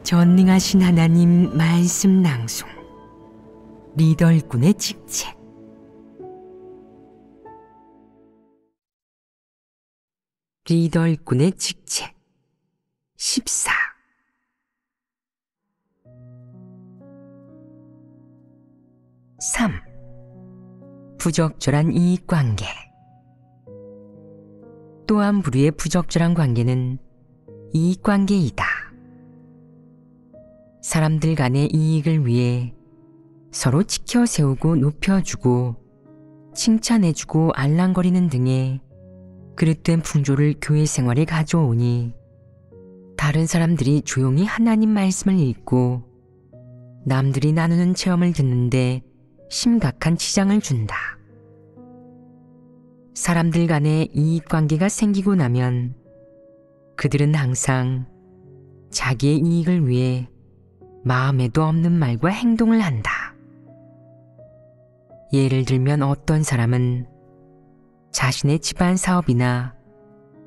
전능하신 하나님 말씀 낭송 리더 일꾼의 직책. 리더 일꾼의 직책 14. 부적절한 이익관계. 또한 부류의 부적절한 관계는 이익관계이다. 사람들 간의 이익을 위해 서로 지켜 세우고 높여주고 칭찬해주고 알랑거리는 등의 그릇된 풍조를 교회 생활에 가져오니 다른 사람들이 조용히 하나님 말씀을 읽고 남들이 나누는 체험을 듣는데 심각한 지장을 준다. 사람들 간의 이익관계가 생기고 나면 그들은 항상 자기의 이익을 위해 마음에도 없는 말과 행동을 한다. 예를 들면 어떤 사람은 자신의 집안 사업이나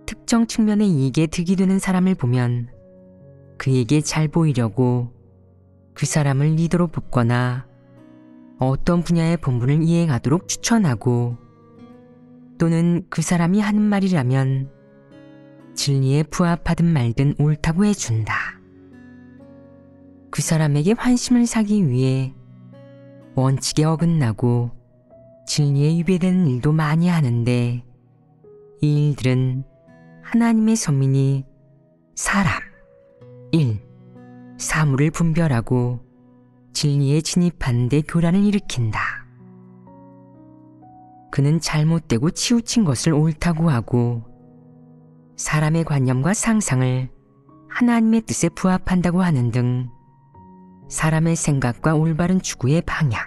특정 측면의 이익에 득이 되는 사람을 보면 그에게 잘 보이려고 그 사람을 리더로 뽑거나 어떤 분야의 본분을 이행하도록 추천하고, 또는 그 사람이 하는 말이라면 진리에 부합하든 말든 옳다고 해준다. 그 사람에게 환심을 사기 위해 원칙에 어긋나고 진리에 위배되는 일도 많이 하는데, 이 일들은 하나님의 선민이 사람, 일, 사물을 분별하고 진리에 진입하는 데 교란을 일으킨다. 그는 잘못되고 치우친 것을 옳다고 하고 사람의 관념과 상상을 하나님의 뜻에 부합한다고 하는 등 사람의 생각과 올바른 추구의 방향,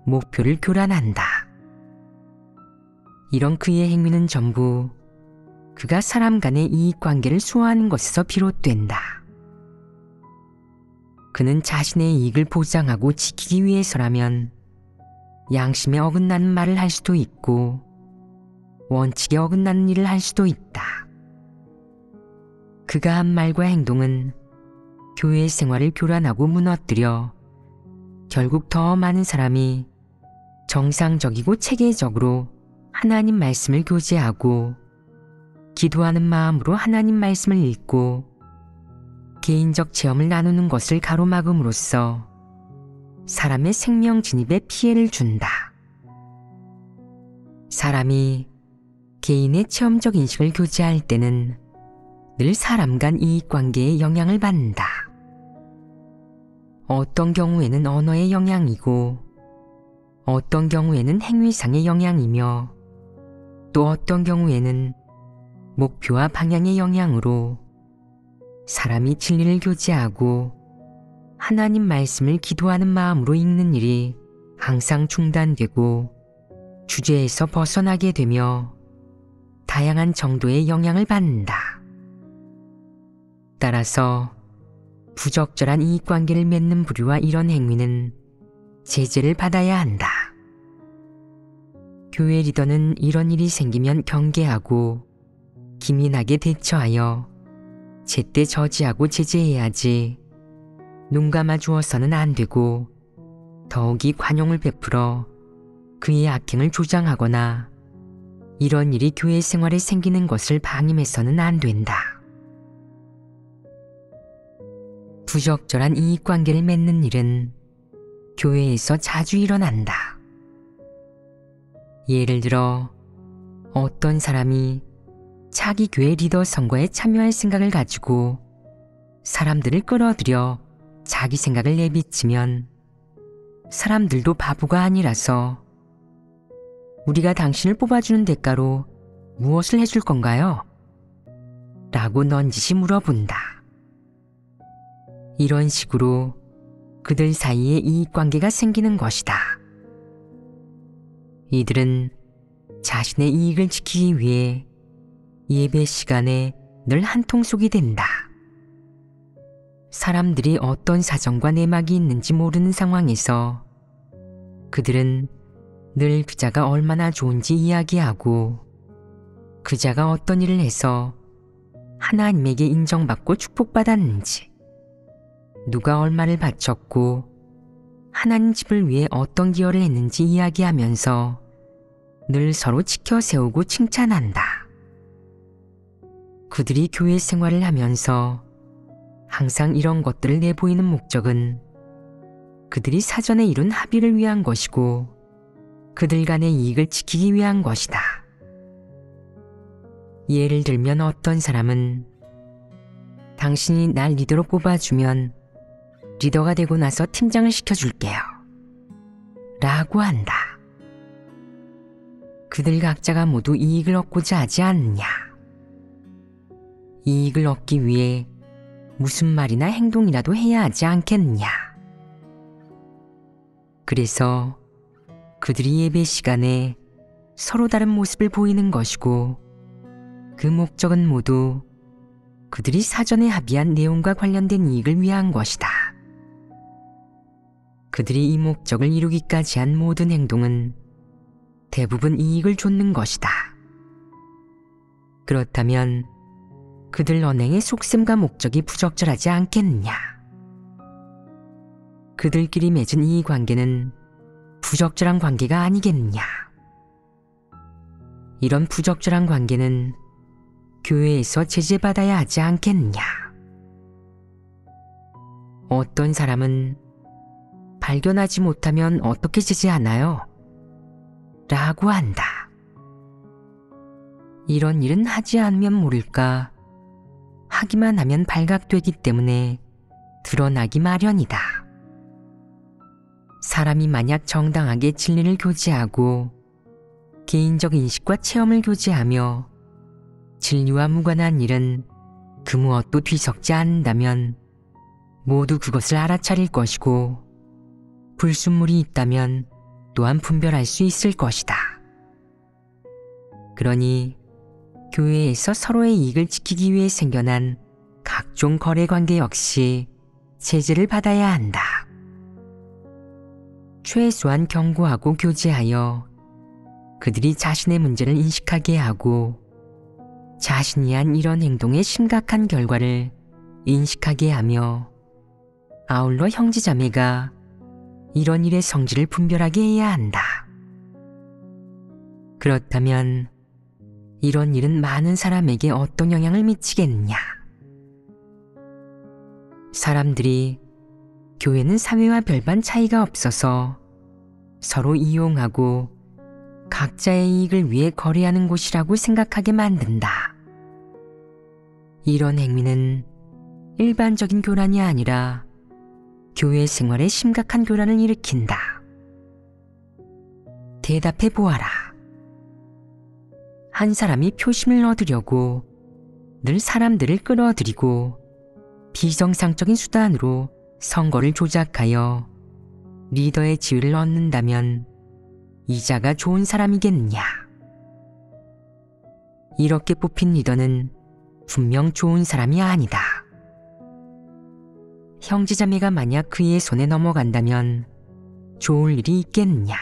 목표를 교란한다. 이런 그의 행위는 전부 그가 사람 간의 이익관계를 수호하는 것에서 비롯된다. 그는 자신의 이익을 보장하고 지키기 위해서라면 양심에 어긋나는 말을 할 수도 있고 원칙에 어긋나는 일을 할 수도 있다. 그가 한 말과 행동은 교회 생활을 교란하고 무너뜨려 결국 더 많은 사람이 정상적이고 체계적으로 하나님 말씀을 교제하고 기도하는 마음으로 하나님 말씀을 읽고 개인적 체험을 나누는 것을 가로막음으로써 사람의 생명 진입에 피해를 준다. 사람이 개인의 체험적 인식을 교제할 때는 늘 사람 간 이익관계에 영향을 받는다. 어떤 경우에는 언어의 영향이고 어떤 경우에는 행위상의 영향이며 또 어떤 경우에는 목표와 방향의 영향으로 사람이 진리를 교제하고 하나님 말씀을 기도하는 마음으로 읽는 일이 항상 중단되고 주제에서 벗어나게 되며 다양한 정도의 영향을 받는다. 따라서 부적절한 이익관계를 맺는 부류와 이런 행위는 제재를 받아야 한다. 교회 리더는 이런 일이 생기면 경계하고 기민하게 대처하여 제때 저지하고 제재해야지 눈 감아 주어서는 안 되고 더욱이 관용을 베풀어 그의 악행을 조장하거나 이런 일이 교회 생활에 생기는 것을 방임해서는 안 된다. 부적절한 이익관계를 맺는 일은 교회에서 자주 일어난다. 예를 들어 어떤 사람이 자기 교회 리더 선거에 참여할 생각을 가지고 사람들을 끌어들여 자기 생각을 내비치면 사람들도 바보가 아니라서 우리가 당신을 뽑아주는 대가로 무엇을 해줄 건가요? 라고 넌지시 물어본다. 이런 식으로 그들 사이에 이익관계가 생기는 것이다. 이들은 자신의 이익을 지키기 위해 예배 시간에 늘 한통속이 된다. 사람들이 어떤 사정과 내막이 있는지 모르는 상황에서 그들은 늘 그자가 얼마나 좋은지 이야기하고 그자가 어떤 일을 해서 하나님에게 인정받고 축복받았는지, 누가 얼마를 바쳤고 하나님 집을 위해 어떤 기여를 했는지 이야기하면서 늘 서로 지켜 세우고 칭찬한다. 그들이 교회 생활을 하면서 항상 이런 것들을 내보이는 목적은 그들이 사전에 이룬 합의를 위한 것이고 그들 간의 이익을 지키기 위한 것이다. 예를 들면 어떤 사람은 당신이 날 리더로 뽑아주면 리더가 되고 나서 팀장을 시켜줄게요. 라고 한다. 그들 각자가 모두 이익을 얻고자 하지 않느냐. 이익을 얻기 위해 무슨 말이나 행동이라도 해야 하지 않겠느냐. 그래서 그들이 예배 시간에 서로 다른 모습을 보이는 것이고 그 목적은 모두 그들이 사전에 합의한 내용과 관련된 이익을 위한 것이다. 그들이 이 목적을 이루기까지 한 모든 행동은 대부분 이익을 좇는 것이다. 그렇다면 그들 언행의 속셈과 목적이 부적절하지 않겠느냐? 그들끼리 맺은 이 관계는 부적절한 관계가 아니겠느냐? 이런 부적절한 관계는 교회에서 제재받아야 하지 않겠느냐? 어떤 사람은 발견하지 못하면 어떻게 제재하나요? 라고 한다. 이런 일은 하지 않으면 모를까 하기만 하면 발각되기 때문에 드러나기 마련이다. 사람이 만약 정당하게 진리를 교제하고 개인적 인식과 체험을 교제하며 진리와 무관한 일은 그 무엇도 뒤섞지 않는다면 모두 그것을 알아차릴 것이고 불순물이 있다면 또한 분별할 수 있을 것이다. 그러니 교회에서 서로의 이익을 지키기 위해 생겨난 각종 거래관계 역시 제재를 받아야 한다. 최소한 경고하고 교제하여 그들이 자신의 문제를 인식하게 하고 자신이 한 이런 행동의 심각한 결과를 인식하게 하며 아울러 형제자매가 이런 일의 성질을 분별하게 해야 한다. 그렇다면 이런 일은 많은 사람에게 어떤 영향을 미치겠느냐? 사람들이 교회는 사회와 별반 차이가 없어서 서로 이용하고 각자의 이익을 위해 거래하는 곳이라고 생각하게 만든다. 이런 행위는 일반적인 교란이 아니라 교회 생활에 심각한 교란을 일으킨다. 대답해 보아라. 한 사람이 표심을 얻으려고 늘 사람들을 끌어들이고 비정상적인 수단으로 선거를 조작하여 리더의 지위를 얻는다면 이 자가 좋은 사람이겠느냐? 이렇게 뽑힌 리더는 분명 좋은 사람이 아니다. 형제자매가 만약 그의 손에 넘어간다면 좋을 일이 있겠느냐?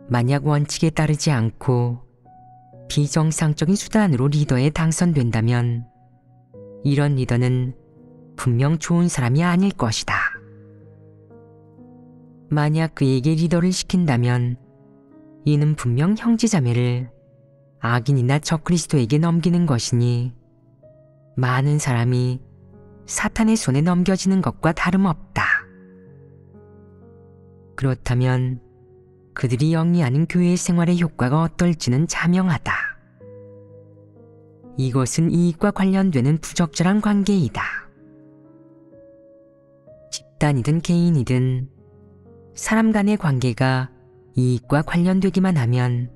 만약 원칙에 따르지 않고 비정상적인 수단으로 리더에 당선된다면 이런 리더는 분명 좋은 사람이 아닐 것이다. 만약 그에게 리더를 시킨다면 이는 분명 형제자매를 악인이나 적그리스도에게 넘기는 것이니 많은 사람이 사탄의 손에 넘겨지는 것과 다름없다. 그렇다면 그들이 영위하는 교회 생활의 효과가 어떨지는 자명하다. 이것은 이익과 관련되는 부적절한 관계이다. 집단이든 개인이든 사람 간의 관계가 이익과 관련되기만 하면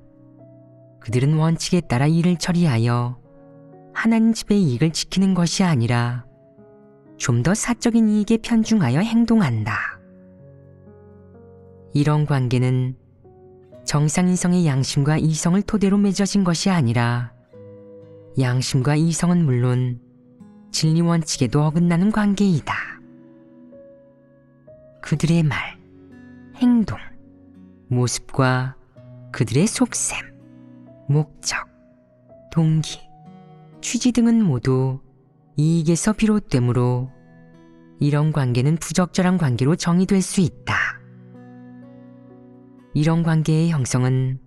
그들은 원칙에 따라 일을 처리하여 하나님 집의 이익을 지키는 것이 아니라 좀 더 사적인 이익에 편중하여 행동한다. 이런 관계는 정상인성의 양심과 이성을 토대로 맺어진 것이 아니라 양심과 이성은 물론 진리 원칙에도 어긋나는 관계이다. 그들의 말, 행동, 모습과 그들의 속셈, 목적, 동기, 취지 등은 모두 이익에서 비롯되므로 이런 관계는 부적절한 관계로 정의될 수 있다. 이런 관계의 형성은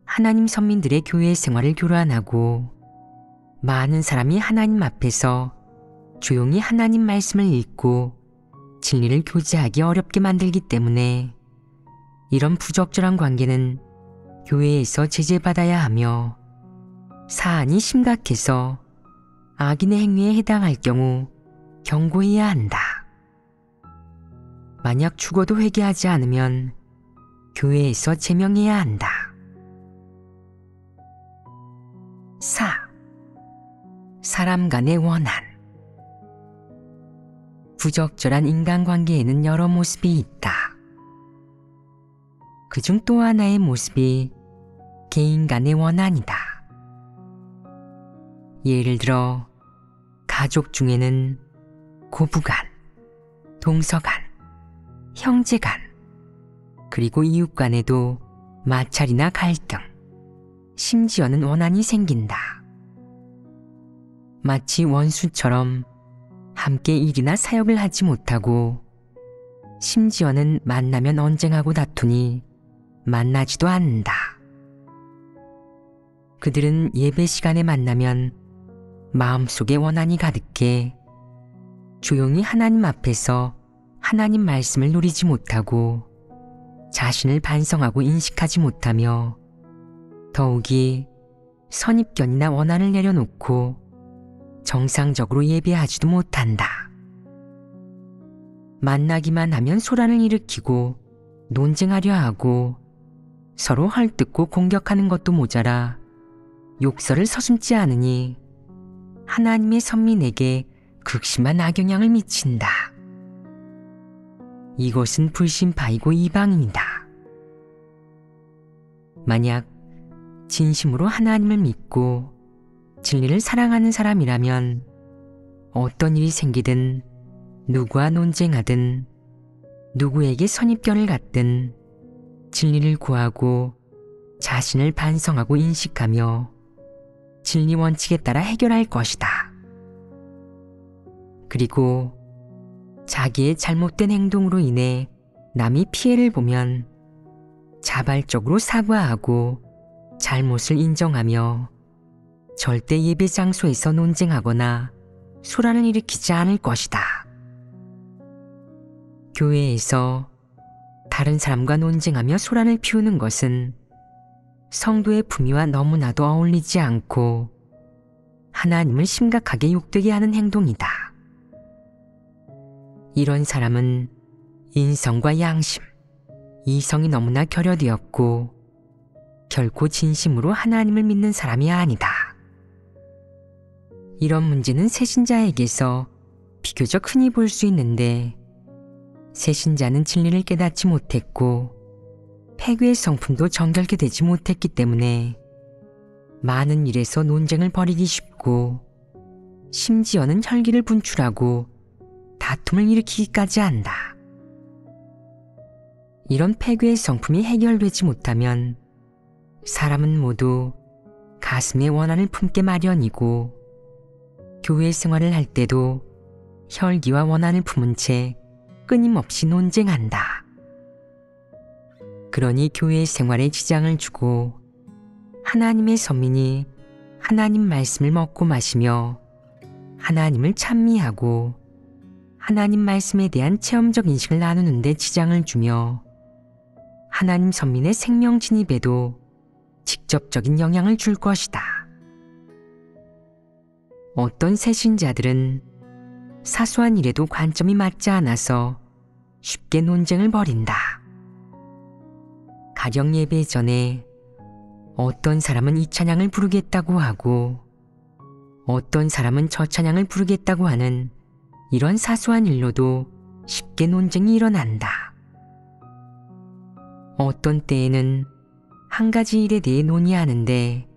하나님 선민들의 교회 생활을 교란하고 많은 사람이 하나님 앞에서 조용히 하나님 말씀을 읽고 진리를 교제하기 어렵게 만들기 때문에 이런 부적절한 관계는 교회에서 제재받아야 하며 사안이 심각해서 악인의 행위에 해당할 경우 경고해야 한다. 만약 죽어도 회개하지 않으면 교회에서 제명해야 한다. 4. 사람 간의 원한. 부적절한 인간관계에는 여러 모습이 있다. 그중 또 하나의 모습이 개인 간의 원한이다. 예를 들어 가족 중에는 고부간, 동서간, 형제간, 그리고 이웃 간에도 마찰이나 갈등, 심지어는 원한이 생긴다. 마치 원수처럼 함께 일이나 사역을 하지 못하고 심지어는 만나면 언쟁하고 다투니 만나지도 않는다. 그들은 예배 시간에 만나면 마음속에 원한이 가득해 조용히 하나님 앞에서 하나님 말씀을 누리지 못하고 자신을 반성하고 인식하지 못하며 더욱이 선입견이나 원한을 내려놓고 정상적으로 예배하지도 못한다. 만나기만 하면 소란을 일으키고 논쟁하려 하고 서로 헐뜯고 공격하는 것도 모자라 욕설을 서슴지 않으니 하나님의 선민에게 극심한 악영향을 미친다. 이것은 불신파이고 이방인이다. 만약 진심으로 하나님을 믿고 진리를 사랑하는 사람이라면 어떤 일이 생기든 누구와 논쟁하든 누구에게 선입견을 갖든 진리를 구하고 자신을 반성하고 인식하며 진리 원칙에 따라 해결할 것이다. 그리고 자기의 잘못된 행동으로 인해 남이 피해를 보면 자발적으로 사과하고 잘못을 인정하며 절대 예배 장소에서 논쟁하거나 소란을 일으키지 않을 것이다. 교회에서 다른 사람과 논쟁하며 소란을 피우는 것은 성도의 품위와 너무나도 어울리지 않고 하나님을 심각하게 욕되게 하는 행동이다. 이런 사람은 인성과 양심, 이성이 너무나 결여되었고 결코 진심으로 하나님을 믿는 사람이 아니다. 이런 문제는 새신자에게서 비교적 흔히 볼 수 있는데 새신자는 진리를 깨닫지 못했고 폐교의 성품도 정결케 되지 못했기 때문에 많은 일에서 논쟁을 벌이기 쉽고 심지어는 혈기를 분출하고 다툼을 일으키기까지 한다. 이런 폐교의 성품이 해결되지 못하면 사람은 모두 가슴에 원한을 품게 마련이고 교회 생활을 할 때도 혈기와 원한을 품은 채 끊임없이 논쟁한다. 그러니 교회 생활에 지장을 주고 하나님의 선민이 하나님 말씀을 먹고 마시며 하나님을 찬미하고 하나님 말씀에 대한 체험적 인식을 나누는 데 지장을 주며 하나님 선민의 생명 진입에도 직접적인 영향을 줄 것이다. 어떤 새신자들은 사소한 일에도 관점이 맞지 않아서 쉽게 논쟁을 벌인다. 가령 예배 전에 어떤 사람은 이 찬양을 부르겠다고 하고 어떤 사람은 저 찬양을 부르겠다고 하는 이런 사소한 일로도 쉽게 논쟁이 일어난다. 어떤 때에는 한 가지 일에 대해 논의하는데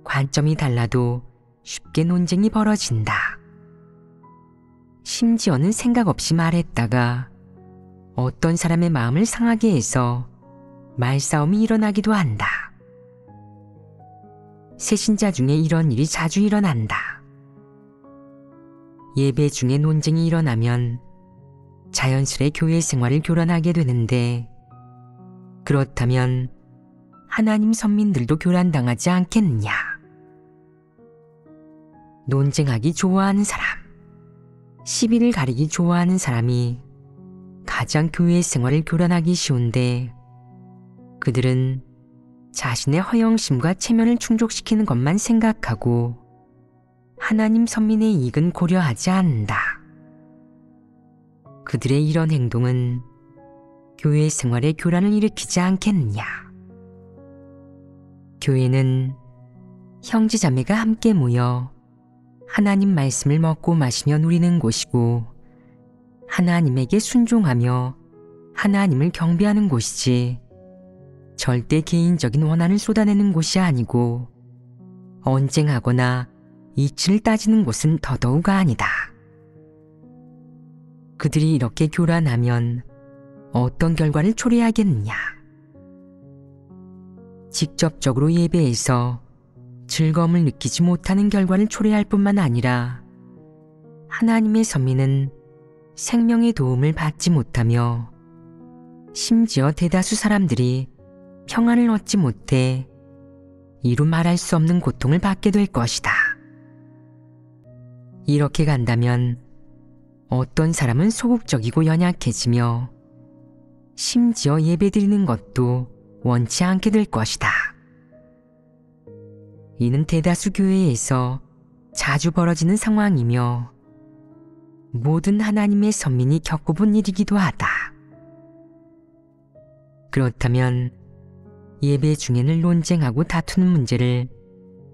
관점이 달라도 쉽게 논쟁이 벌어진다. 심지어는 생각 없이 말했다가 어떤 사람의 마음을 상하게 해서 말싸움이 일어나기도 한다. 새신자 중에 이런 일이 자주 일어난다. 예배 중에 논쟁이 일어나면 자연스레 교회 생활을 교란하게 되는데, 그렇다면 하나님 선민들도 교란당하지 않겠느냐? 논쟁하기 좋아하는 사람, 시비를 가리기 좋아하는 사람이 가장 교회 생활을 교란하기 쉬운데, 그들은 자신의 허영심과 체면을 충족시키는 것만 생각하고 하나님 선민의 이익은 고려하지 않는다. 그들의 이런 행동은 교회 생활에 교란을 일으키지 않겠느냐? 교회는 형제자매가 함께 모여 하나님 말씀을 먹고 마시며 누리는 곳이고, 하나님에게 순종하며 하나님을 경배하는 곳이지, 절대 개인적인 원한을 쏟아내는 곳이 아니고 언쟁하거나 이치를 따지는 곳은 더더욱 아니다. 그들이 이렇게 교란하면 어떤 결과를 초래하겠느냐? 직접적으로 예배에서 즐거움을 느끼지 못하는 결과를 초래할 뿐만 아니라, 하나님의 선민은 생명의 도움을 받지 못하며 심지어 대다수 사람들이 평안을 얻지 못해 이루 말할 수 없는 고통을 받게 될 것이다. 이렇게 간다면 어떤 사람은 소극적이고 연약해지며 심지어 예배드리는 것도 원치 않게 될 것이다. 이는 대다수 교회에서 자주 벌어지는 상황이며 모든 하나님의 선민이 겪어본 일이기도 하다. 그렇다면 예배 중에는 논쟁하고 다투는 문제를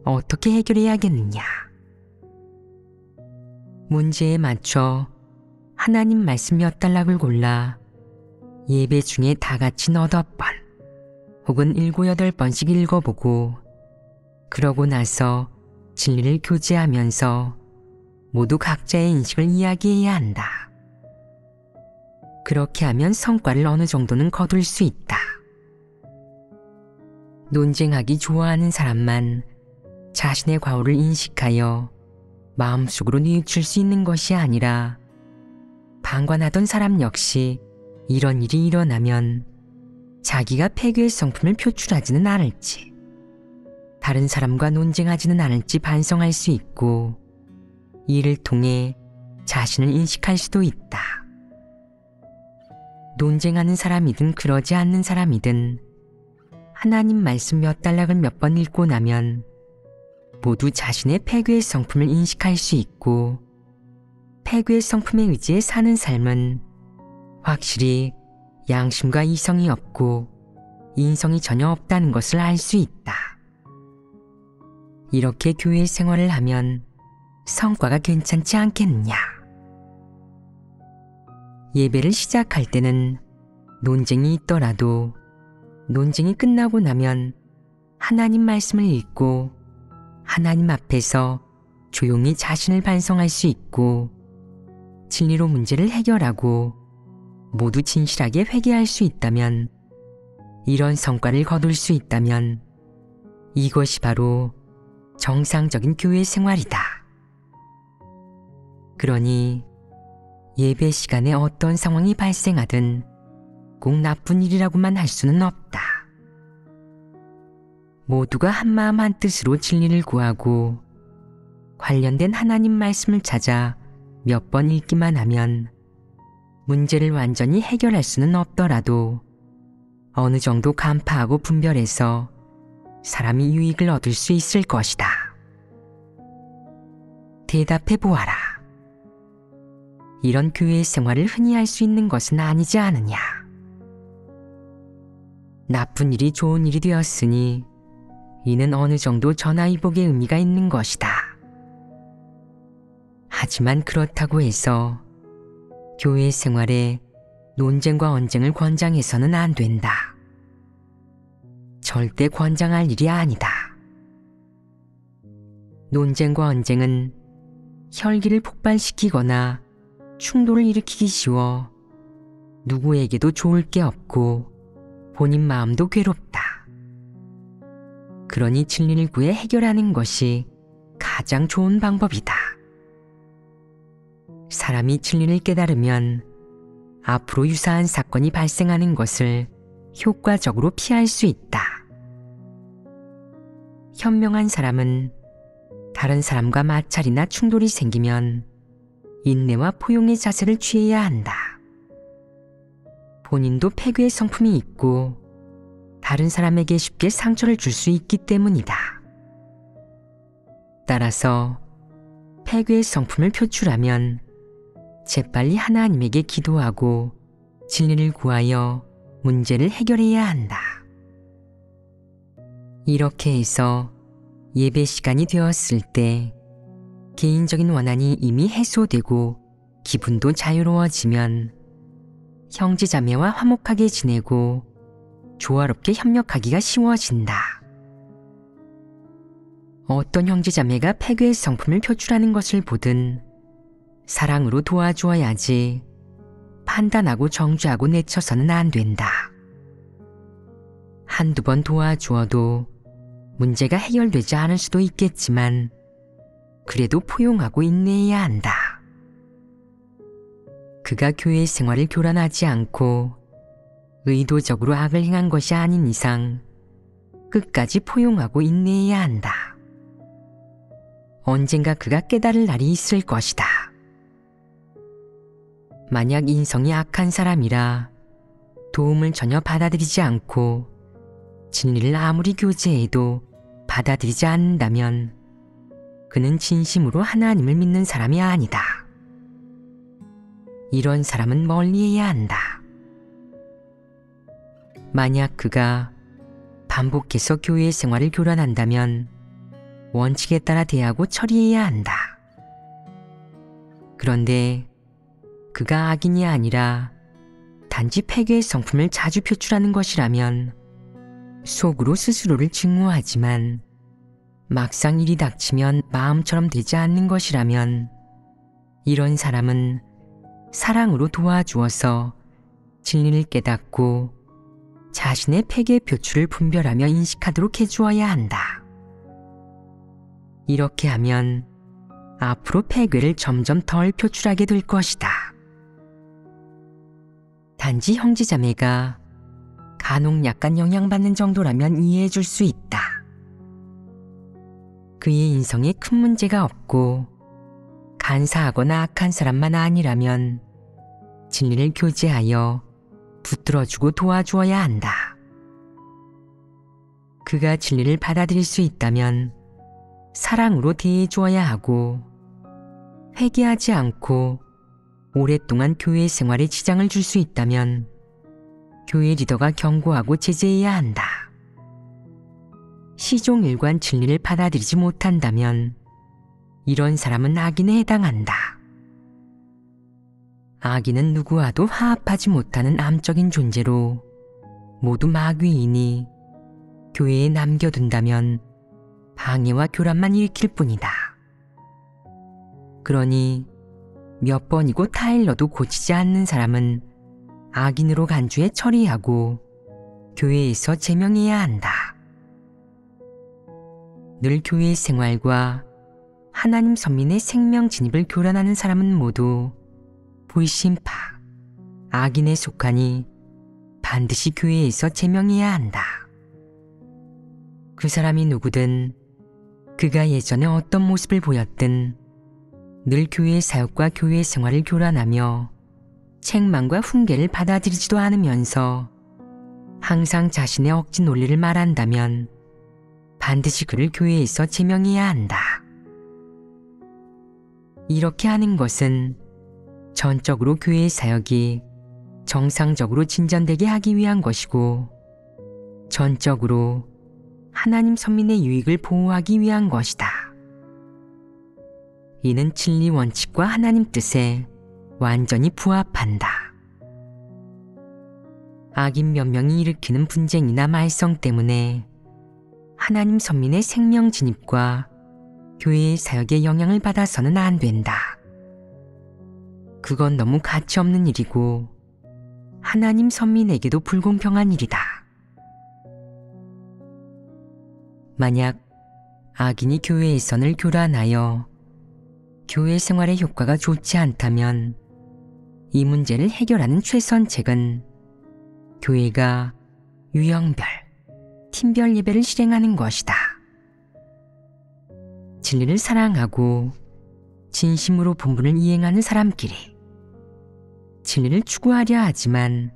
어떻게 해결해야겠느냐? 문제에 맞춰 하나님 말씀 몇 단락을 골라 예배 중에 다 같이 너댓 번 혹은 7, 8번씩 읽어보고, 그러고 나서 진리를 교제하면서 모두 각자의 인식을 이야기해야 한다. 그렇게 하면 성과를 어느 정도는 거둘 수 있다. 논쟁하기 좋아하는 사람만 자신의 과오를 인식하여 마음속으로 뉘우칠 수 있는 것이 아니라, 방관하던 사람 역시 이런 일이 일어나면 자기가 폐교의 성품을 표출하지는 않을지, 다른 사람과 논쟁하지는 않을지 반성할 수 있고, 이를 통해 자신을 인식할 수도 있다. 논쟁하는 사람이든 그러지 않는 사람이든 하나님 말씀 몇 단락을 몇 번 읽고 나면 모두 자신의 폐교의 성품을 인식할 수 있고, 폐교의 성품에 의지해 사는 삶은 확실히 양심과 이성이 없고 인성이 전혀 없다는 것을 알 수 있다. 이렇게 교회 생활을 하면 성과가 괜찮지 않겠느냐? 예배를 시작할 때는 논쟁이 있더라도 논쟁이 끝나고 나면 하나님 말씀을 읽고 하나님 앞에서 조용히 자신을 반성할 수 있고, 진리로 문제를 해결하고 모두 진실하게 회개할 수 있다면, 이런 성과를 거둘 수 있다면 이것이 바로 정상적인 교회 생활이다. 그러니 예배 시간에 어떤 상황이 발생하든 꼭 나쁜 일이라고만 할 수는 없다. 모두가 한마음 한뜻으로 진리를 구하고 관련된 하나님 말씀을 찾아 몇 번 읽기만 하면 문제를 완전히 해결할 수는 없더라도 어느 정도 간파하고 분별해서 사람이 유익을 얻을 수 있을 것이다. 대답해 보아라. 이런 교회 생활을 흔히 할 수 있는 것은 아니지 않느냐? 나쁜 일이 좋은 일이 되었으니 이는 어느 정도 전화위복의 의미가 있는 것이다. 하지만 그렇다고 해서 교회 생활에 논쟁과 언쟁을 권장해서는 안 된다. 절대 권장할 일이 아니다. 논쟁과 언쟁은 혈기를 폭발시키거나 충돌을 일으키기 쉬워 누구에게도 좋을 게 없고 본인 마음도 괴롭다. 그러니 진리를 구해 해결하는 것이 가장 좋은 방법이다. 사람이 진리를 깨달으면 앞으로 유사한 사건이 발생하는 것을 효과적으로 피할 수 있다. 현명한 사람은 다른 사람과 마찰이나 충돌이 생기면 인내와 포용의 자세를 취해야 한다. 본인도 폐괴의 성품이 있고 다른 사람에게 쉽게 상처를 줄 수 있기 때문이다. 따라서 폐괴의 성품을 표출하면 재빨리 하나님에게 기도하고 진리를 구하여 문제를 해결해야 한다. 이렇게 해서 예배 시간이 되었을 때 개인적인 원한이 이미 해소되고 기분도 자유로워지면 형제자매와 화목하게 지내고 조화롭게 협력하기가 쉬워진다. 어떤 형제자매가 폐괴의 성품을 표출하는 것을 보든 사랑으로 도와주어야지 판단하고 정죄하고 내쳐서는 안 된다. 한두 번 도와주어도 문제가 해결되지 않을 수도 있겠지만 그래도 포용하고 인내해야 한다. 그가 교회 생활을 교란하지 않고 의도적으로 악을 행한 것이 아닌 이상 끝까지 포용하고 인내해야 한다. 언젠가 그가 깨달을 날이 있을 것이다. 만약 인성이 악한 사람이라 도움을 전혀 받아들이지 않고 진리를 아무리 교제해도 받아들이지 않는다면 그는 진심으로 하나님을 믿는 사람이 아니다. 이런 사람은 멀리해야 한다. 만약 그가 반복해서 교회 생활을 교란한다면 원칙에 따라 대하고 처리해야 한다. 그런데 그가 악인이 아니라 단지 폐괴의 성품을 자주 표출하는 것이라면 속으로 스스로를 증오하지만 막상 일이 닥치면 마음처럼 되지 않는 것이라면 이런 사람은 사랑으로 도와주어서 진리를 깨닫고 자신의 폐괴 표출을 분별하며 인식하도록 해주어야 한다. 이렇게 하면 앞으로 폐괴를 점점 덜 표출하게 될 것이다. 단지 형제자매가 간혹 약간 영향받는 정도라면 이해해 줄 수 있다. 그의 인성에 큰 문제가 없고 간사하거나 악한 사람만 아니라면 진리를 교제하여 붙들어주고 도와주어야 한다. 그가 진리를 받아들일 수 있다면 사랑으로 대해주어야 하고 회개하지 않고 오랫동안 교회 생활에 지장을 줄 수 있다면 교회 리더가 경고하고 제재해야 한다. 시종일관 진리를 받아들이지 못한다면 이런 사람은 악인에 해당한다. 악인은 누구와도 화합하지 못하는 암적인 존재로 모두 마귀이니 교회에 남겨둔다면 방해와 교란만 일으킬 뿐이다. 그러니 몇 번이고 타일러도 고치지 않는 사람은 악인으로 간주해 처리하고 교회에서 제명해야 한다. 늘 교회 생활과 하나님 선민의 생명 진입을 교란하는 사람은 모두 불신파, 악인에 속하니 반드시 교회에서 제명해야 한다. 그 사람이 누구든 그가 예전에 어떤 모습을 보였든 늘 교회 사역과 교회 생활을 교란하며 책망과 훈계를 받아들이지도 않으면서 항상 자신의 억지 논리를 말한다면 반드시 그를 교회에서 제명해야 한다. 이렇게 하는 것은 전적으로 교회 사역이 정상적으로 진전되게 하기 위한 것이고 전적으로 하나님 선민의 유익을 보호하기 위한 것이다. 이는 진리 원칙과 하나님 뜻에 완전히 부합한다. 악인 몇 명이 일으키는 분쟁이나 말썽 때문에 하나님 선민의 생명 진입과 교회의 사역에 영향을 받아서는 안 된다. 그건 너무 가치 없는 일이고 하나님 선민에게도 불공평한 일이다. 만약 악인이 교회의 선을 교란하여 교회 생활의 효과가 좋지 않다면 이 문제를 해결하는 최선책은 교회가 유형별, 팀별 예배를 실행하는 것이다. 진리를 사랑하고 진심으로 본분을 이행하는 사람끼리, 진리를 추구하려 하지만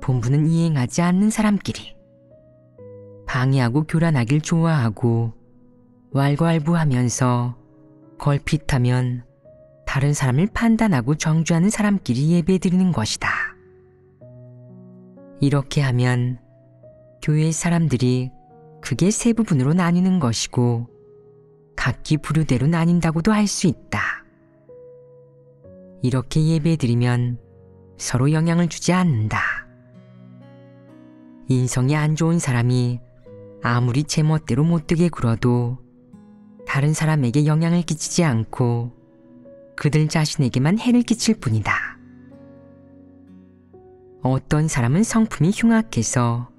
본분은 이행하지 않는 사람끼리, 방해하고 교란하길 좋아하고 왈가왈부하면서 걸핏하면 다른 사람을 판단하고 정죄하는 사람끼리 예배드리는 것이다. 이렇게 하면 교회 사람들이 크게 세 부분으로 나뉘는 것이고 각기 부류대로 나뉜다고도 할 수 있다. 이렇게 예배드리면 서로 영향을 주지 않는다. 인성이 안 좋은 사람이 아무리 제멋대로 못되게 굴어도 다른 사람에게 영향을 끼치지 않고 그들 자신에게만 해를 끼칠 뿐이다. 어떤 사람은 성품이 흉악해서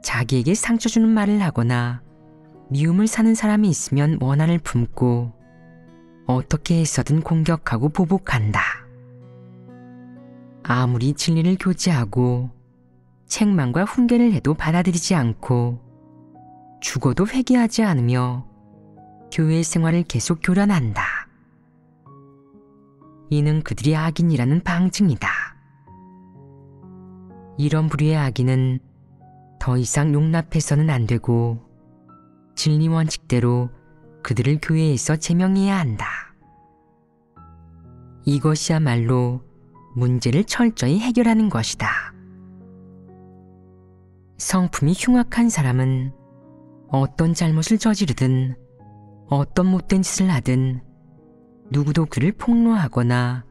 자기에게 상처 주는 말을 하거나 미움을 사는 사람이 있으면 원한을 품고 어떻게 해서든 공격하고 보복한다. 아무리 진리를 교제하고 책망과 훈계를 해도 받아들이지 않고 죽어도 회개하지 않으며 교회 생활을 계속 교란한다. 이는 그들이 악인이라는 방증이다. 이런 부류의 악인은 더 이상 용납해서는 안 되고 진리 원칙대로 그들을 교회에서 제명해야 한다. 이것이야말로 문제를 철저히 해결하는 것이다. 성품이 흉악한 사람은 어떤 잘못을 저지르든 어떤 못된 짓을 하든 누구도 그를 폭로하거나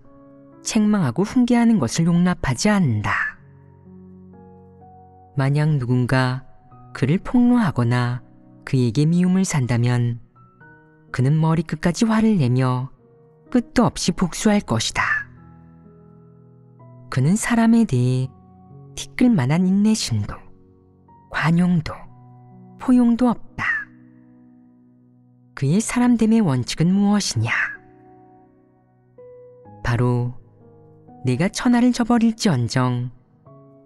책망하고 훈계하는 것을 용납하지 않는다. 만약 누군가 그를 폭로하거나 그에게 미움을 산다면 그는 머리끝까지 화를 내며 끝도 없이 복수할 것이다. 그는 사람에 대해 티끌만한 인내심도, 관용도, 포용도 없다. 그의 사람됨의 원칙은 무엇이냐? 바로 내가 천하를 저버릴지언정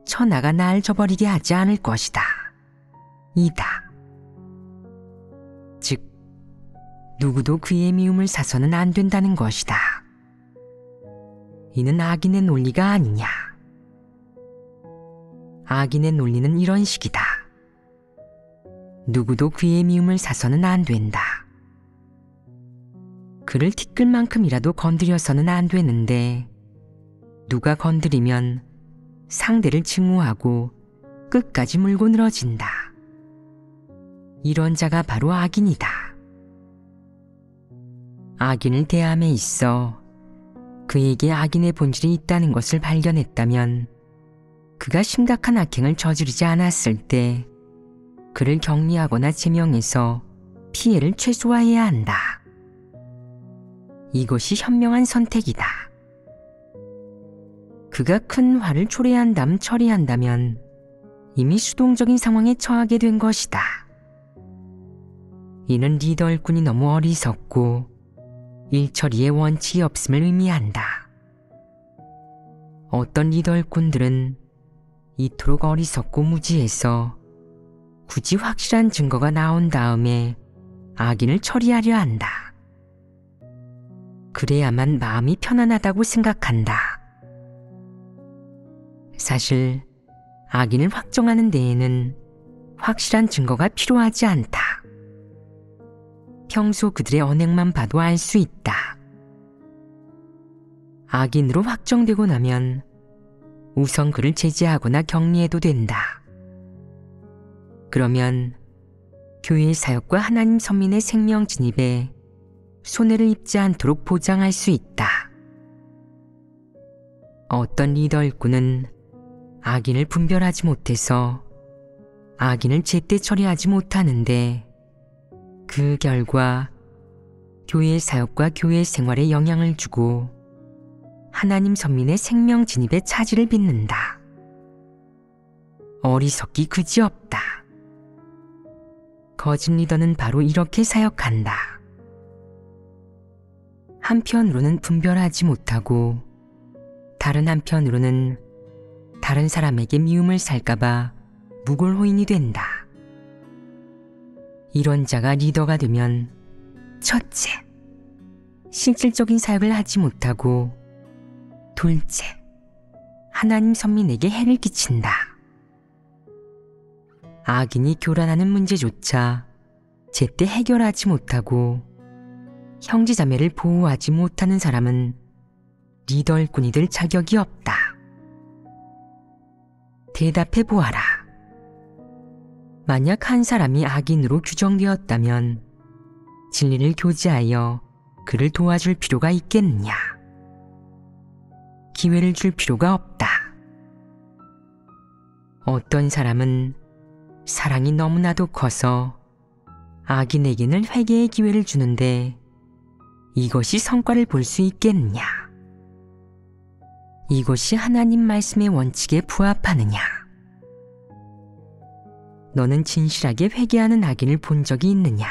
천하가 날 저버리게 하지 않을 것이다. 이다. 즉, 누구도 그의 미움을 사서는 안 된다는 것이다. 이는 악인의 논리가 아니냐. 악인의 논리는 이런 식이다. 누구도 그의 미움을 사서는 안 된다. 그를 티끌만큼이라도 건드려서는 안 되는데 누가 건드리면 상대를 증오하고 끝까지 물고 늘어진다. 이런 자가 바로 악인이다. 악인을 대함에 있어 그에게 악인의 본질이 있다는 것을 발견했다면 그가 심각한 악행을 저지르지 않았을 때 그를 격리하거나 제명해서 피해를 최소화해야 한다. 이것이 현명한 선택이다. 그가 큰 화를 초래한 다음 처리한다면 이미 수동적인 상황에 처하게 된 것이다. 이는 리더 일꾼이 너무 어리석고 일처리의 원칙이 없음을 의미한다. 어떤 리더 일꾼들은 이토록 어리석고 무지해서 굳이 확실한 증거가 나온 다음에 악인을 처리하려 한다. 그래야만 마음이 편안하다고 생각한다. 사실 악인을 확정하는 데에는 확실한 증거가 필요하지 않다. 평소 그들의 언행만 봐도 알 수 있다. 악인으로 확정되고 나면 우선 그를 제재하거나 격리해도 된다. 그러면 교회의 사역과 하나님 선민의 생명 진입에 손해를 입지 않도록 보장할 수 있다. 어떤 리더 일꾼은 악인을 분별하지 못해서 악인을 제때 처리하지 못하는데 그 결과 교회 사역과 교회 생활에 영향을 주고 하나님 선민의 생명 진입에 차질을 빚는다. 어리석기 그지없다. 거짓 리더는 바로 이렇게 사역한다. 한편으로는 분별하지 못하고 다른 한편으로는 다른 사람에게 미움을 살까봐 무골호인이 된다. 이런 자가 리더가 되면 첫째, 실질적인 사역을 하지 못하고 둘째, 하나님 선민에게 해를 끼친다. 악인이 교란하는 문제조차 제때 해결하지 못하고 형제자매를 보호하지 못하는 사람은 리더 일꾼이 될 자격이 없다. 대답해 보아라. 만약 한 사람이 악인으로 규정되었다면 진리를 교제하여 그를 도와줄 필요가 있겠느냐? 기회를 줄 필요가 없다. 어떤 사람은 사랑이 너무나도 커서 악인에게는 회개의 기회를 주는데 이것이 성과를 볼 수 있겠느냐? 이것이 하나님 말씀의 원칙에 부합하느냐? 너는 진실하게 회개하는 악인을 본 적이 있느냐?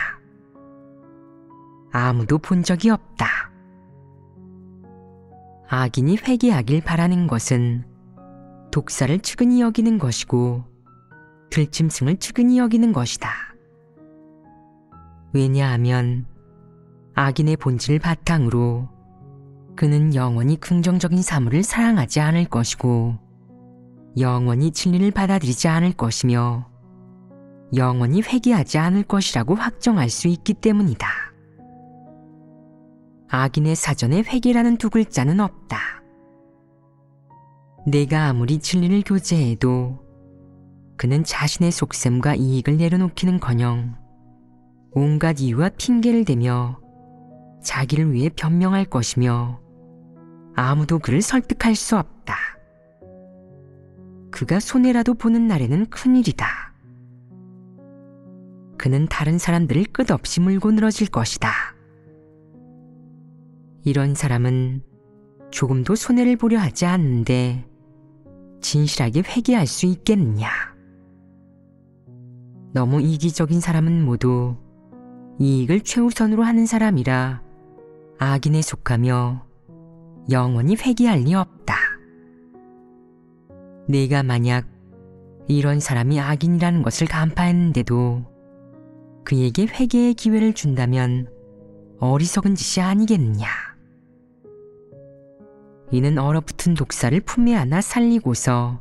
아무도 본 적이 없다. 악인이 회개하길 바라는 것은 독사를 측은히 여기는 것이고 들짐승을 측은히 여기는 것이다. 왜냐하면 악인의 본질을 바탕으로 그는 영원히 긍정적인 사물을 사랑하지 않을 것이고 영원히 진리를 받아들이지 않을 것이며 영원히 회개하지 않을 것이라고 확정할 수 있기 때문이다. 악인의 사전에 회개라는 두 글자는 없다. 내가 아무리 진리를 교제해도 그는 자신의 속셈과 이익을 내려놓기는커녕 온갖 이유와 핑계를 대며 자기를 위해 변명할 것이며 아무도 그를 설득할 수 없다. 그가 손해라도 보는 날에는 큰일이다. 그는 다른 사람들을 끝없이 물고 늘어질 것이다. 이런 사람은 조금도 손해를 보려 하지 않는데 진실하게 회개할 수 있겠느냐? 너무 이기적인 사람은 모두 이익을 최우선으로 하는 사람이라 악인에 속하며 영원히 회개할 리 없다. 내가 만약 이런 사람이 악인이라는 것을 간파했는데도 그에게 회개의 기회를 준다면 어리석은 짓이 아니겠느냐? 이는 얼어붙은 독사를 품에 안아 살리고서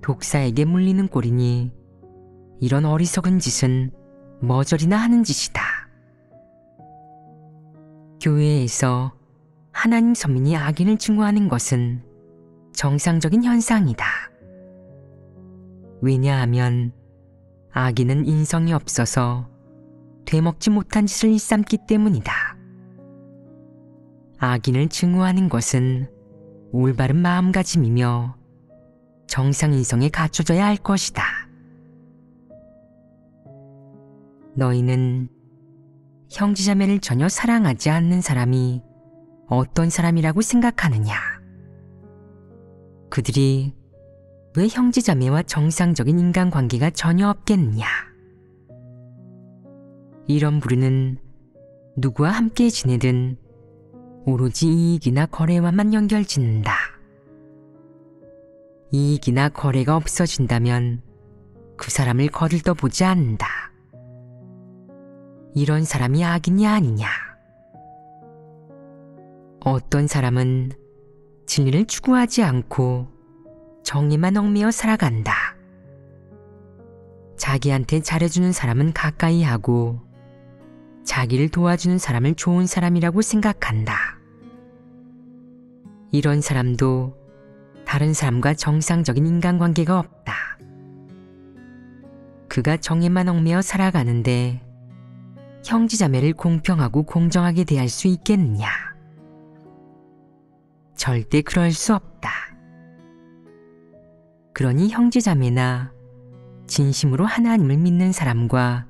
독사에게 물리는 꼴이니 이런 어리석은 짓은 머저리나 하는 짓이다. 교회에서 하나님 선민이 악인을 증오하는 것은 정상적인 현상이다. 왜냐하면 악인은 인성이 없어서 되먹지 못한 짓을 일삼기 때문이다. 악인을 증오하는 것은 올바른 마음가짐이며 정상인성에 갖춰져야 할 것이다. 너희는 형제자매를 전혀 사랑하지 않는 사람이 어떤 사람이라고 생각하느냐? 그들이 왜 형제자매와 정상적인 인간관계가 전혀 없겠느냐? 이런 부류는 누구와 함께 지내든 오로지 이익이나 거래와만 연결짓는다. 이익이나 거래가 없어진다면 그 사람을 거들떠보지 않는다. 이런 사람이 악인이 아니냐? 어떤 사람은 진리를 추구하지 않고 정의만 얽매여 살아간다. 자기한테 잘해주는 사람은 가까이 하고 자기를 도와주는 사람을 좋은 사람이라고 생각한다. 이런 사람도 다른 사람과 정상적인 인간관계가 없다. 그가 정의만 얽매여 살아가는데 형제자매를 공평하고 공정하게 대할 수 있겠느냐? 절대 그럴 수 없다. 그러니 형제자매나 진심으로 하나님을 믿는 사람과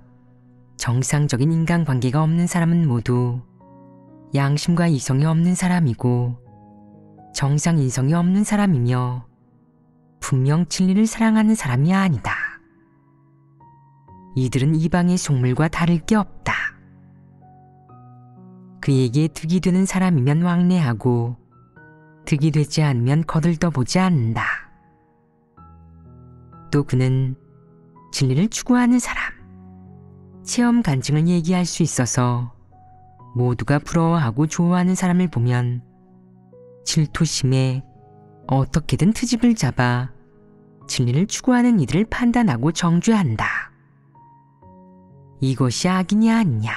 정상적인 인간관계가 없는 사람은 모두 양심과 이성이 없는 사람이고 정상인성이 없는 사람이며 분명 진리를 사랑하는 사람이 아니다. 이들은 이방의 속물과 다를 게 없다. 그에게 득이 되는 사람이면 왕래하고 득이 되지 않으면 거들떠보지 않는다. 또 그는 진리를 추구하는 사람, 체험 간증을 얘기할 수 있어서 모두가 부러워하고 좋아하는 사람을 보면 질투심에 어떻게든 트집을 잡아 진리를 추구하는 이들을 판단하고 정죄한다. 이것이 악이냐 아니냐.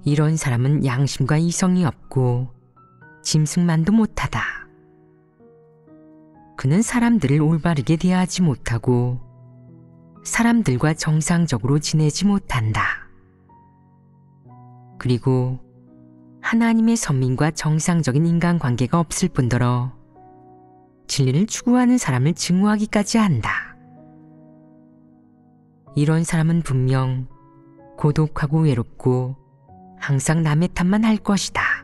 이런 사람은 양심과 이성이 없고 짐승만도 못하다. 그는 사람들을 올바르게 대하지 못하고 사람들과 정상적으로 지내지 못한다. 그리고 하나님의 선민과 정상적인 인간관계가 없을 뿐더러 진리를 추구하는 사람을 증오하기까지 한다. 이런 사람은 분명 고독하고 외롭고 항상 남의 탓만 할 것이다.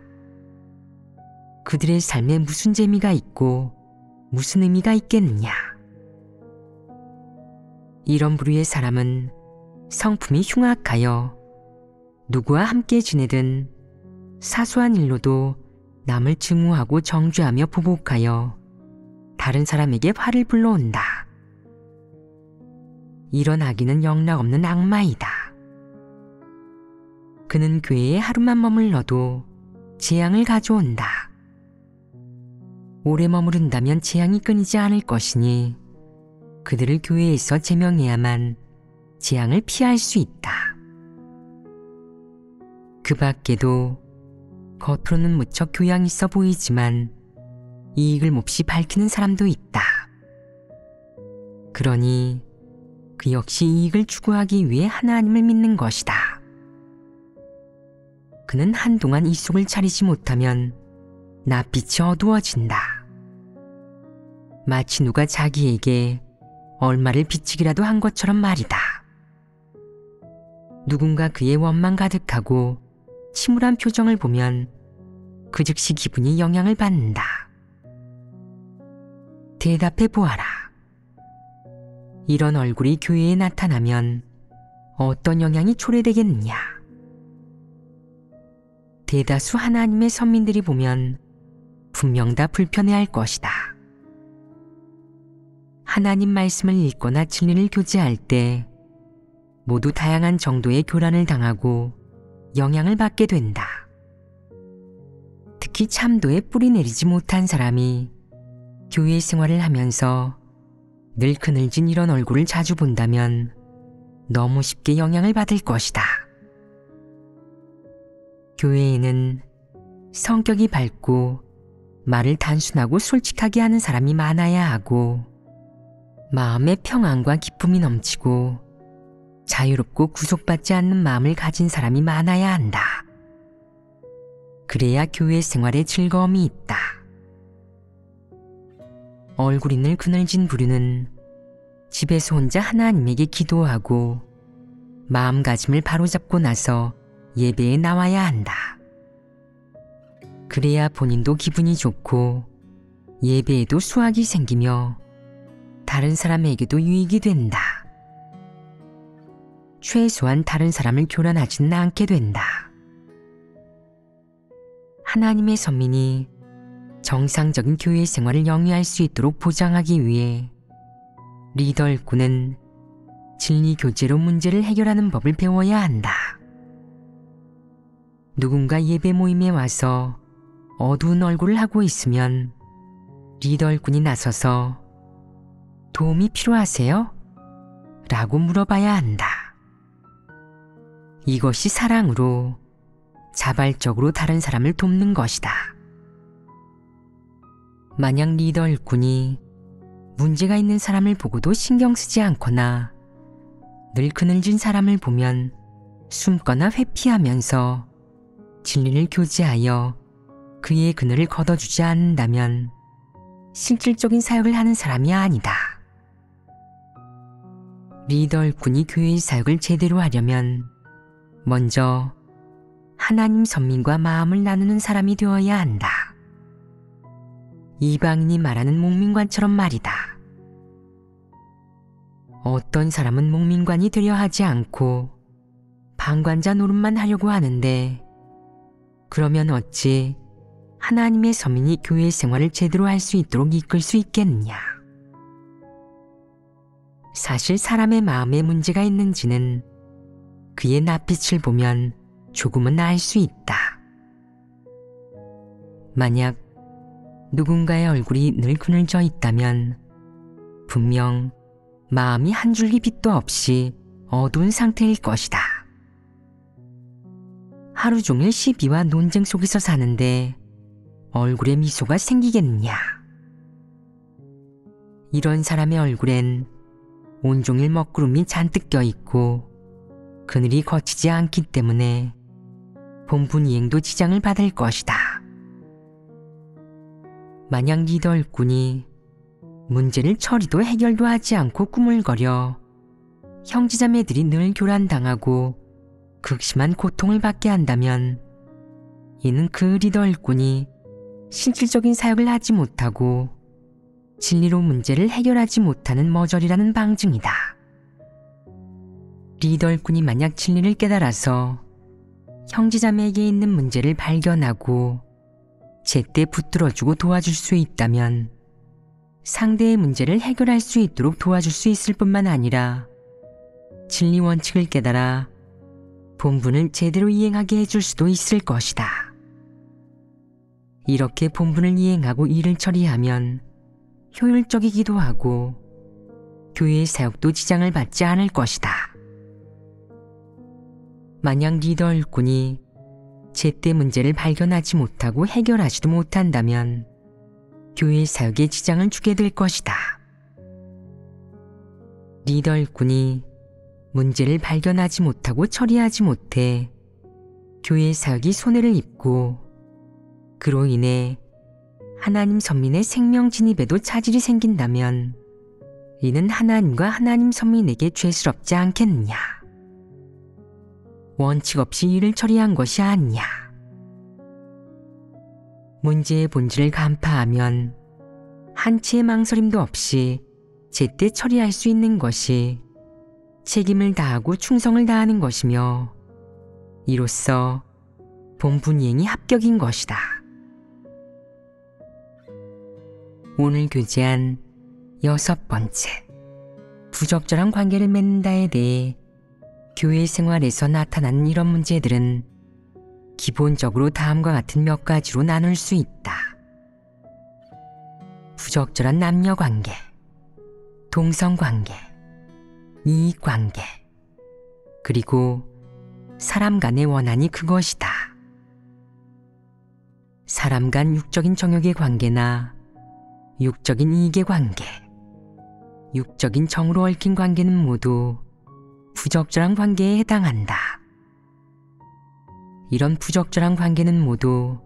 그들의 삶에 무슨 재미가 있고 무슨 의미가 있겠느냐. 이런 부류의 사람은 성품이 흉악하여 누구와 함께 지내든 사소한 일로도 남을 증오하고 정죄하며 보복하여 다른 사람에게 화를 불러온다. 이런 악인은 영락없는 악마이다. 그는 교회에 하루만 머물러도 재앙을 가져온다. 오래 머무른다면 재앙이 끊이지 않을 것이니 그들을 교회에서 제명해야만 재앙을 피할 수 있다. 그 밖에도 겉으로는 무척 교양 있어 보이지만 이익을 몹시 밝히는 사람도 있다. 그러니 그 역시 이익을 추구하기 위해 하나님을 믿는 것이다. 그는 한동안 이 속을 차리지 못하면 낯빛이 어두워진다. 마치 누가 자기에게 얼마를 비치기라도 한 것처럼 말이다. 누군가 그의 원망 가득하고 침울한 표정을 보면 그 즉시 기분이 영향을 받는다. 대답해 보아라. 이런 얼굴이 교회에 나타나면 어떤 영향이 초래되겠느냐. 대다수 하나님의 선민들이 보면 분명 다 불편해할 것이다. 하나님 말씀을 읽거나 진리를 교제할 때 모두 다양한 정도의 교란을 당하고 영향을 받게 된다. 특히 참도에 뿌리 내리지 못한 사람이 교회 생활을 하면서 늘 그늘진 이런 얼굴을 자주 본다면 너무 쉽게 영향을 받을 것이다. 교회에는 성격이 밝고 말을 단순하고 솔직하게 하는 사람이 많아야 하고 마음의 평안과 기쁨이 넘치고 자유롭고 구속받지 않는 마음을 가진 사람이 많아야 한다. 그래야 교회 생활에 즐거움이 있다. 얼굴이 늘 그늘진 부류는 집에서 혼자 하나님에게 기도하고 마음가짐을 바로잡고 나서 예배에 나와야 한다. 그래야 본인도 기분이 좋고 예배에도 수확이 생기며 다른 사람에게도 유익이 된다. 최소한 다른 사람을 교란하지는 않게 된다. 하나님의 선민이 정상적인 교회 생활을 영위할 수 있도록 보장하기 위해 리더 일꾼은 진리 교제로 문제를 해결하는 법을 배워야 한다. 누군가 예배 모임에 와서 어두운 얼굴을 하고 있으면 리더 일꾼이 나서서 도움이 필요하세요? 라고 물어봐야 한다. 이것이 사랑으로 자발적으로 다른 사람을 돕는 것이다. 만약 리더 일꾼이 문제가 있는 사람을 보고도 신경 쓰지 않거나 늘 그늘진 사람을 보면 숨거나 회피하면서 진리를 교제하여 그의 그늘을 걷어주지 않는다면 실질적인 사역을 하는 사람이 아니다. 리더 일꾼이 교회의 사역을 제대로 하려면 먼저 하나님 선민과 마음을 나누는 사람이 되어야 한다. 이방인이 말하는 목민관처럼 말이다. 어떤 사람은 목민관이 되려 하지 않고 방관자 노릇만 하려고 하는데 그러면 어찌 하나님의 서민이 교회 생활을 제대로 할 수 있도록 이끌 수 있겠느냐? 사실 사람의 마음에 문제가 있는지는 그의 낯빛을 보면 조금은 알 수 있다. 만약 누군가의 얼굴이 늘 그늘져 있다면 분명 마음이 한 줄기 빛도 없이 어두운 상태일 것이다. 하루 종일 시비와 논쟁 속에서 사는데 얼굴에 미소가 생기겠느냐? 이런 사람의 얼굴엔 온종일 먹구름이 잔뜩 껴있고 그늘이 거치지 않기 때문에 본분 이행도 지장을 받을 것이다. 만약 리더 일꾼이 문제를 처리도 해결도 하지 않고 꾸물거려 형제자매들이 늘 교란당하고 극심한 고통을 받게 한다면 이는 그 리더 일꾼이 실질적인 사역을 하지 못하고 진리로 문제를 해결하지 못하는 머저리라는 방증이다. 리더 일꾼이 만약 진리를 깨달아서 형제자매에게 있는 문제를 발견하고 제때 붙들어주고 도와줄 수 있다면 상대의 문제를 해결할 수 있도록 도와줄 수 있을 뿐만 아니라 진리 원칙을 깨달아 본분을 제대로 이행하게 해줄 수도 있을 것이다. 이렇게 본분을 이행하고 일을 처리하면 효율적이기도 하고 교회의 사역도 지장을 받지 않을 것이다. 만약 리더 일꾼이 제때 문제를 발견하지 못하고 해결하지도 못한다면 교회의 사역에 지장을 주게 될 것이다. 리더 일꾼이 문제를 발견하지 못하고 처리하지 못해 교회의 사역이 손해를 입고 그로 인해 하나님 선민의 생명 진입에도 차질이 생긴다면 이는 하나님과 하나님 선민에게 죄스럽지 않겠느냐? 원칙 없이 일을 처리한 것이 아니냐? 문제의 본질을 간파하면 한치의 망설임도 없이 제때 처리할 수 있는 것이 책임을 다하고 충성을 다하는 것이며 이로써 본분 이행이 합격인 것이다. 오늘 교제한 6번째, 부적절한 관계를 맺는다에 대해 교회 생활에서 나타나는 이런 문제들은 기본적으로 다음과 같은 몇 가지로 나눌 수 있다. 부적절한 남녀관계, 동성관계, 이익관계, 그리고 사람 간의 원한이 그것이다. 사람 간 육적인 정욕의 관계나 육적인 이익의 관계, 육적인 정으로 얽힌 관계는 모두 부적절한 관계에 해당한다. 이런 부적절한 관계는 모두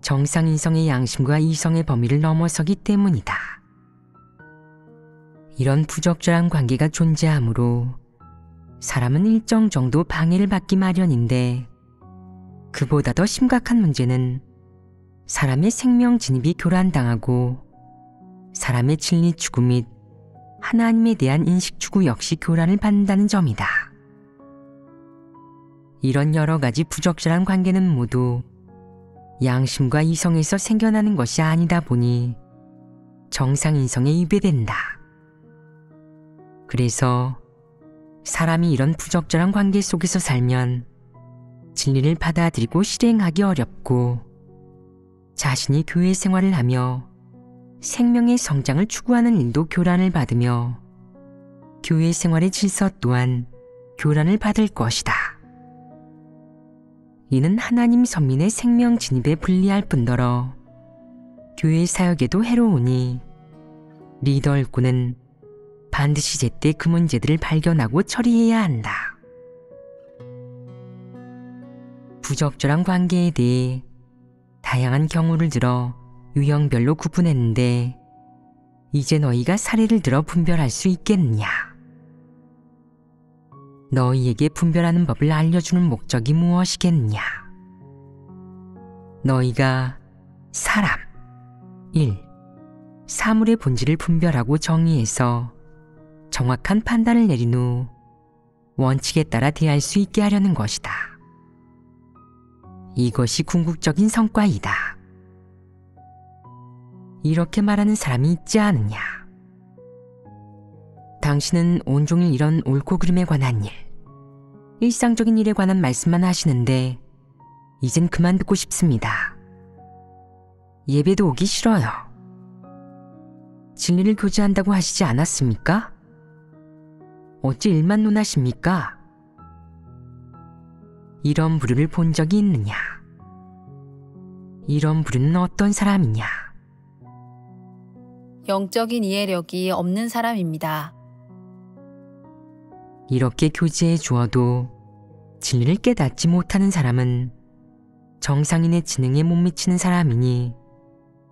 정상인성의 양심과 이성의 범위를 넘어서기 때문이다. 이런 부적절한 관계가 존재하므로 사람은 일정 정도 방해를 받기 마련인데 그보다 더 심각한 문제는 사람의 생명 진입이 교란당하고 사람의 진리 추구 및 하나님에 대한 인식 추구 역시 교란을 받는다는 점이다. 이런 여러 가지 부적절한 관계는 모두 양심과 이성에서 생겨나는 것이 아니다 보니 정상인성에 위배된다. 그래서 사람이 이런 부적절한 관계 속에서 살면 진리를 받아들이고 실행하기 어렵고 자신이 교회 생활을 하며 생명의 성장을 추구하는 일도 교란을 받으며 교회 생활의 질서 또한 교란을 받을 것이다. 이는 하나님 선민의 생명 진입에 불리할 뿐더러 교회 사역에도 해로우니 리더 일꾼은 반드시 제때 그 문제들을 발견하고 처리해야 한다. 부적절한 관계에 대해 다양한 경우를 들어 유형별로 구분했는데 이제 너희가 사례를 들어 분별할 수 있겠느냐? 너희에게 분별하는 법을 알려주는 목적이 무엇이겠느냐? 너희가 사람 1. 사물의 본질을 분별하고 정의해서 정확한 판단을 내린 후 원칙에 따라 대할 수 있게 하려는 것이다. 이것이 궁극적인 성과이다. 이렇게 말하는 사람이 있지 않느냐. 당신은 온종일 이런 옳고 그름에 관한 일, 일상적인 일에 관한 말씀만 하시는데 이젠 그만 듣고 싶습니다. 예배도 오기 싫어요. 진리를 교제한다고 하시지 않았습니까? 어찌 일만 논하십니까? 이런 부류를 본 적이 있느냐? 이런 부류는 어떤 사람이냐? 영적인 이해력이 없는 사람입니다. 이렇게 교제해 주어도 진리를 깨닫지 못하는 사람은 정상인의 지능에 못 미치는 사람이니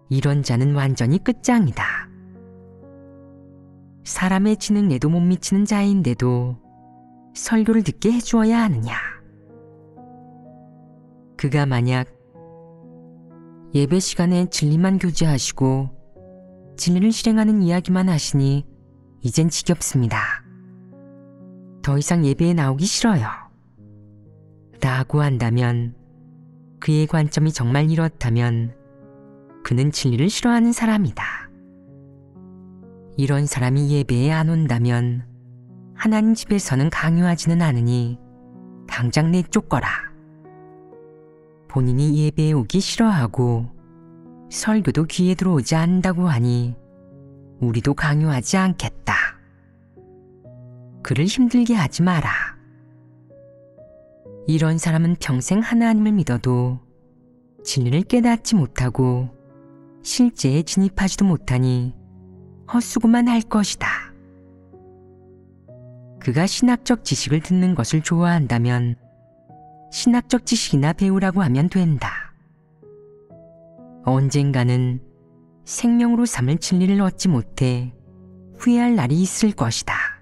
이런 자는 완전히 끝장이다. 사람의 지능에도 못 미치는 자인데도 설교를 듣게 해주어야 하느냐? 그가 만약 예배 시간에 진리만 교제하시고 진리를 실행하는 이야기만 하시니 이젠 지겹습니다. 더 이상 예배에 나오기 싫어요. 라고 한다면 그의 관점이 정말 이렇다면 그는 진리를 싫어하는 사람이다. 이런 사람이 예배에 안 온다면 하나님 집에서는 강요하지는 않으니 당장 내쫓거라. 본인이 예배에 오기 싫어하고 설교도 귀에 들어오지 않는다고 하니 우리도 강요하지 않겠다. 그를 힘들게 하지 마라. 이런 사람은 평생 하나님을 믿어도 진리를 깨닫지 못하고 실제에 진입하지도 못하니 헛수고만 할 것이다. 그가 신학적 지식을 듣는 것을 좋아한다면 신학적 지식이나 배우라고 하면 된다. 언젠가는 생명으로 삼을 진리를 얻지 못해 후회할 날이 있을 것이다.